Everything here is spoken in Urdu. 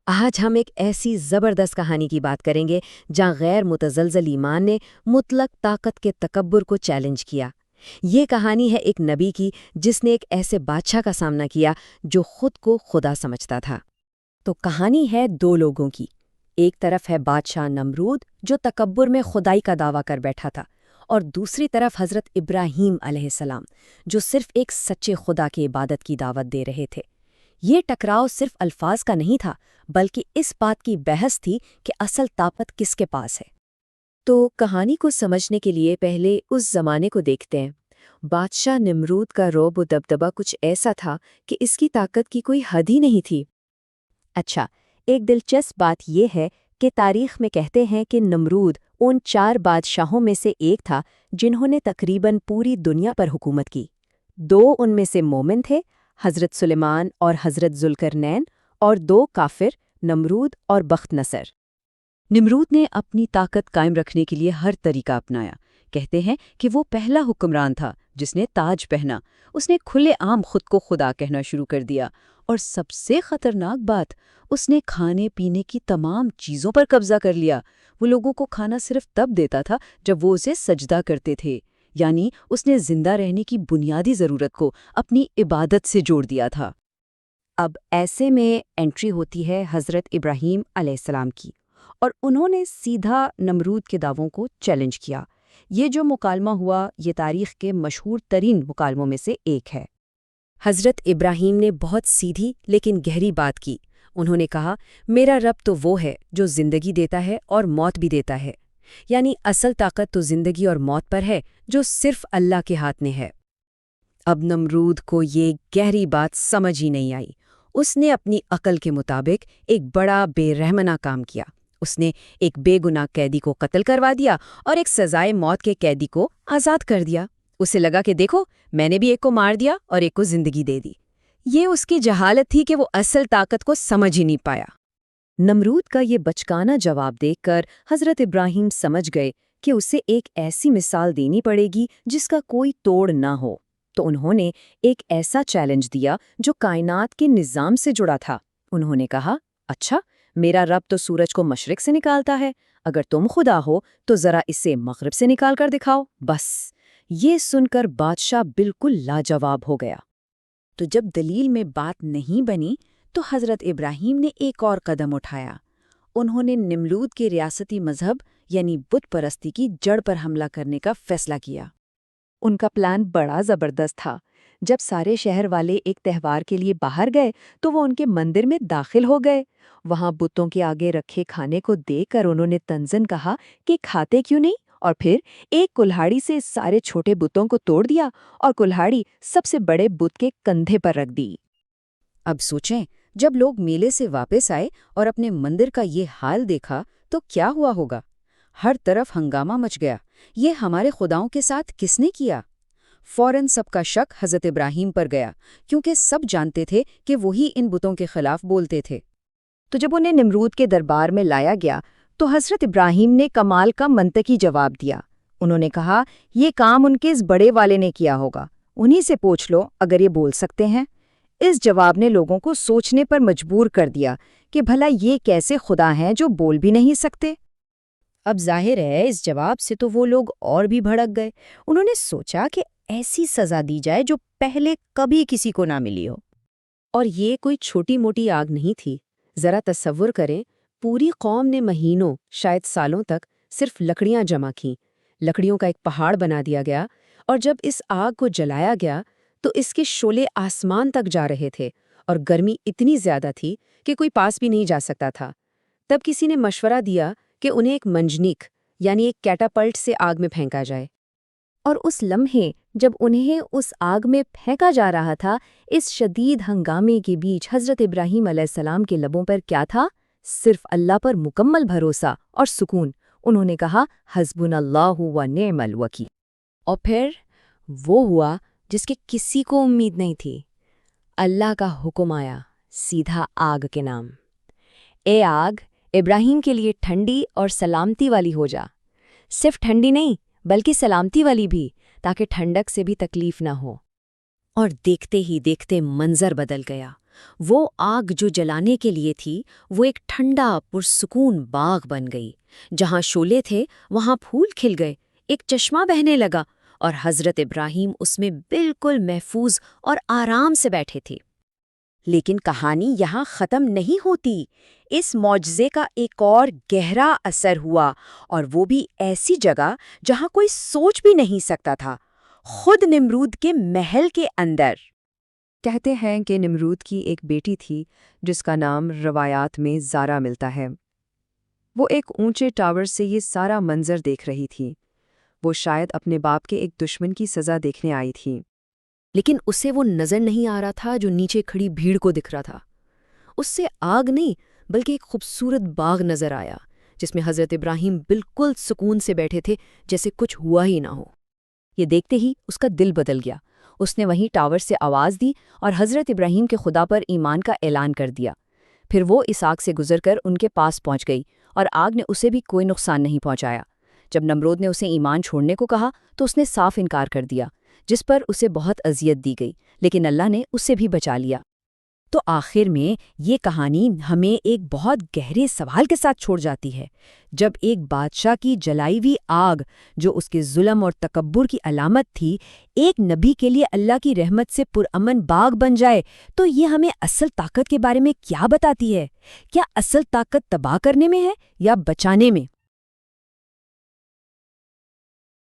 آج ہم ایک ایسی زبردست کہانی کی بات کریں گے جہاں غیر متزلزل ایمان نے مطلق طاقت کے تکبر کو چیلنج کیا۔ یہ کہانی ہے ایک نبی کی جس نے ایک ایسے بادشاہ کا سامنا کیا جو خود کو خدا سمجھتا تھا۔ تو کہانی ہے دو لوگوں کی۔ ایک طرف ہے بادشاہ نمرود جو تکبر میں خدائی کا دعویٰ کر بیٹھا تھا، اور دوسری طرف حضرت ابراہیم علیہ السلام جو صرف ایک سچے خدا کی عبادت کی دعوت دے رہے تھے۔ یہ ٹکراؤ صرف الفاظ کا نہیں تھا، بلکہ اس بات کی بحث تھی کہ اصل طاقت کس کے پاس ہے۔ تو کہانی کو سمجھنے کے لیے پہلے اس زمانے کو دیکھتے ہیں۔ بادشاہ نمرود کا رعب و دبدبہ کچھ ایسا تھا کہ اس کی طاقت کی کوئی حد ہی نہیں تھی۔ اچھا، ایک دلچسپ بات یہ ہے کہ تاریخ میں کہتے ہیں کہ نمرود ان 4 بادشاہوں میں سے ایک تھا جنہوں نے تقریباً پوری دنیا پر حکومت کی۔ 2 ان میں سے مومن تھے، حضرت سلیمان اور حضرت ذوالقرنین، اور 2 کافر، نمرود اور بخت نصر۔ نمرود نے اپنی طاقت قائم رکھنے کے لیے ہر طریقہ اپنایا۔ کہتے ہیں کہ وہ پہلا حکمران تھا جس نے تاج پہنا۔ اس نے کھلے عام خود کو خدا کہنا شروع کر دیا، اور سب سے خطرناک بات، اس نے کھانے پینے کی تمام چیزوں پر قبضہ کر لیا۔ وہ لوگوں کو کھانا صرف تب دیتا تھا جب وہ اسے سجدہ کرتے تھے، یعنی اس نے زندہ رہنے کی بنیادی ضرورت کو اپنی عبادت سے جوڑ دیا تھا۔ اب ایسے میں انٹری ہوتی ہے حضرت ابراہیم علیہ السلام کی، اور انہوں نے سیدھا نمرود کے دعووں کو چیلنج کیا۔ یہ جو مکالمہ ہوا، یہ تاریخ کے مشہور ترین مکالموں میں سے ایک ہے۔ حضرت ابراہیم نے بہت سیدھی لیکن گہری بات کی۔ انہوں نے کہا، میرا رب تو وہ ہے جو زندگی دیتا ہے اور موت بھی دیتا ہے، یعنی اصل طاقت تو زندگی اور موت پر ہے جو صرف اللہ کے ہاتھ میں ہے۔ اب نمرود کو یہ گہری بات سمجھ ہی نہیں آئی۔ اس نے اپنی عقل کے مطابق ایک بڑا بے رحمانہ کام کیا۔ اس نے ایک بے گناہ قیدی کو قتل کروا دیا اور ایک سزائے موت کے قیدی کو آزاد کر دیا۔ اسے لگا کہ دیکھو، میں نے بھی ایک کو مار دیا اور ایک کو زندگی دے دی۔ یہ اس کی جہالت تھی کہ وہ اصل طاقت کو سمجھ ہی نہیں پایا۔ نمرود کا یہ بچکانہ جواب دیکھ کر حضرت ابراہیم سمجھ گئے کہ اسے ایک ایسی مثال دینی پڑے گی جس کا کوئی توڑ نہ ہو۔ تو انہوں نے ایک ایسا چیلنج دیا جو کائنات کے نظام سے جڑا تھا۔ انہوں نے کہا، اچھا، میرا رب تو سورج کو مشرق سے نکالتا ہے، اگر تم خدا ہو تو ذرا اسے مغرب سے نکال کر دکھاؤ۔ بس یہ سن کر بادشاہ بالکل لاجواب ہو گیا۔ تو جب دلیل میں بات نہیں بنی تو حضرت ابراہیم نے ایک اور قدم اٹھایا۔ انہوں نے نمرود کے ریاستی مذہب یعنی بت پرستی کی جڑ پر حملہ کرنے کا فیصلہ کیا۔ ان کا پلان بڑا زبردست تھا۔ جب سارے شہر والے ایک تہوار کے لیے باہر گئے تو وہ ان کے مندر میں داخل ہو گئے۔ وہاں بتوں کے آگے رکھے کھانے کو دیکھ کر انہوں نے تنزن کہا کہ کھاتے کیوں نہیں، اور پھر ایک کلہاڑی سے سارے چھوٹے بتوں کو توڑ دیا اور کلہاڑی سب سے بڑے بت کے کندھے پر رکھ دی۔ اب سوچیں، جب لوگ میلے سے واپس آئے اور اپنے مندر کا یہ حال دیکھا تو کیا ہوا ہوگا؟ ہر طرف ہنگامہ مچ گیا۔ یہ ہمارے خداؤں کے ساتھ کس نے کیا؟ فوراً سب کا شک حضرت ابراہیم پر گیا، کیونکہ سب جانتے تھے کہ وہی ان بتوں کے خلاف بولتے تھے۔ تو جب انہیں نمرود کے دربار میں لایا گیا تو حضرت ابراہیم نے کمال کا منطقی جواب دیا۔ انہوں نے کہا، یہ کام ان کے اس بڑے والے نے کیا ہوگا، انہی سے پوچھ لو اگر یہ بول سکتے ہیں۔ اس جواب نے لوگوں کو سوچنے پر مجبور کر دیا کہ بھلا یہ کیسے خدا ہیں جو بول بھی نہیں سکتے۔ اب ظاہر ہے اس جواب سے تو وہ لوگ اور بھی بھڑک گئے۔ انہوں نے سوچا کہ ایسی سزا دی جائے جو پہلے کبھی کسی کو نہ ملی ہو۔ اور یہ کوئی چھوٹی موٹی آگ نہیں تھی۔ ذرا تصور کریں، پوری قوم نے مہینوں، شاید سالوں تک صرف لکڑیاں جمع کیں، لکڑیوں کا ایک پہاڑ بنا دیا گیا، اور جب اس آگ کو جلایا گیا تو اس کے شعلے آسمان تک جا رہے تھے، اور گرمی اتنی زیادہ تھی کہ کوئی پاس بھی نہیں جا سکتا تھا۔ تب کسی نے مشورہ دیا کہ انہیں ایک منجنیق یعنی ایک کیٹاپلٹ سے آگ میں پھینکا جائے۔ اور اس لمحے جب انہیں اس آگ میں پھینکا جا رہا تھا، اس شدید ہنگامے کے بیچ حضرت ابراہیم علیہ السلام کے لبوں پر کیا تھا؟ صرف اللہ پر مکمل بھروسہ اور سکون۔ انہوں نے کہا، حسبنا اللہ و نعم الوکیل۔ اور پھر وہ ہوا جس کے کسی کو امید نہیں تھی۔ اللہ کا حکم آیا، سیدھا آگ کے نام، اے آگ، ابراہیم کے لیے ٹھنڈی اور سلامتی والی ہو جا۔ صرف ٹھنڈی نہیں بلکہ سلامتی والی بھی، تاکہ ٹھنڈک سے بھی تکلیف نہ ہو۔ اور دیکھتے ہی دیکھتے منظر بدل گیا۔ وہ آگ جو جلانے کے لیے تھی وہ ایک ٹھنڈا پرسکون باغ بن گئی۔ جہاں شعلے تھے وہاں پھول کھل گئے، ایک چشمہ بہنے لگا اور حضرت ابراہیم اس میں بالکل محفوظ اور آرام سے بیٹھے تھے۔ لیکن کہانی یہاں ختم نہیں ہوتی۔ اس معجزے کا ایک اور گہرا اثر ہوا، اور وہ بھی ایسی جگہ جہاں کوئی سوچ بھی نہیں سکتا تھا، خود نمرود کے محل کے اندر۔ کہتے ہیں کہ نمرود کی ایک بیٹی تھی جس کا نام روایات میں زارا ملتا ہے۔ وہ ایک اونچے ٹاور سے یہ سارا منظر دیکھ رہی تھی۔ وہ شاید اپنے باپ کے ایک دشمن کی سزا دیکھنے آئی تھی۔ لیکن اسے وہ نظر نہیں آ رہا تھا جو نیچے کھڑی بھیڑ کو دکھ رہا تھا۔ اس سے آگ نہیں بلکہ ایک خوبصورت باغ نظر آیا جس میں حضرت ابراہیم بالکل سکون سے بیٹھے تھے، جیسے کچھ ہوا ہی نہ ہو۔ یہ دیکھتے ہی اس کا دل بدل گیا۔ اس نے وہیں ٹاور سے آواز دی اور حضرت ابراہیم کے خدا پر ایمان کا اعلان کر دیا۔ پھر وہ اس آگ سے گزر کر ان کے پاس پہنچ گئی اور آگ نے اسے بھی کوئی نقصان نہیں پہنچایا۔ جب نمرود نے اسے ایمان چھوڑنے کو کہا تو اس نے صاف انکار کر دیا، جس پر اسے بہت اذیت دی گئی، لیکن اللہ نے اسے بھی بچا لیا۔ تو آخر میں یہ کہانی ہمیں ایک بہت گہرے سوال کے ساتھ چھوڑ جاتی ہے۔ جب ایک بادشاہ کی جلائی ہوئی آگ، جو اس کے ظلم اور تکبر کی علامت تھی، ایک نبی کے لیے اللہ کی رحمت سے پرامن باغ بن جائے، تو یہ ہمیں اصل طاقت کے بارے میں کیا بتاتی ہے؟ کیا اصل طاقت تباہ کرنے میں ہے یا بچانے میں؟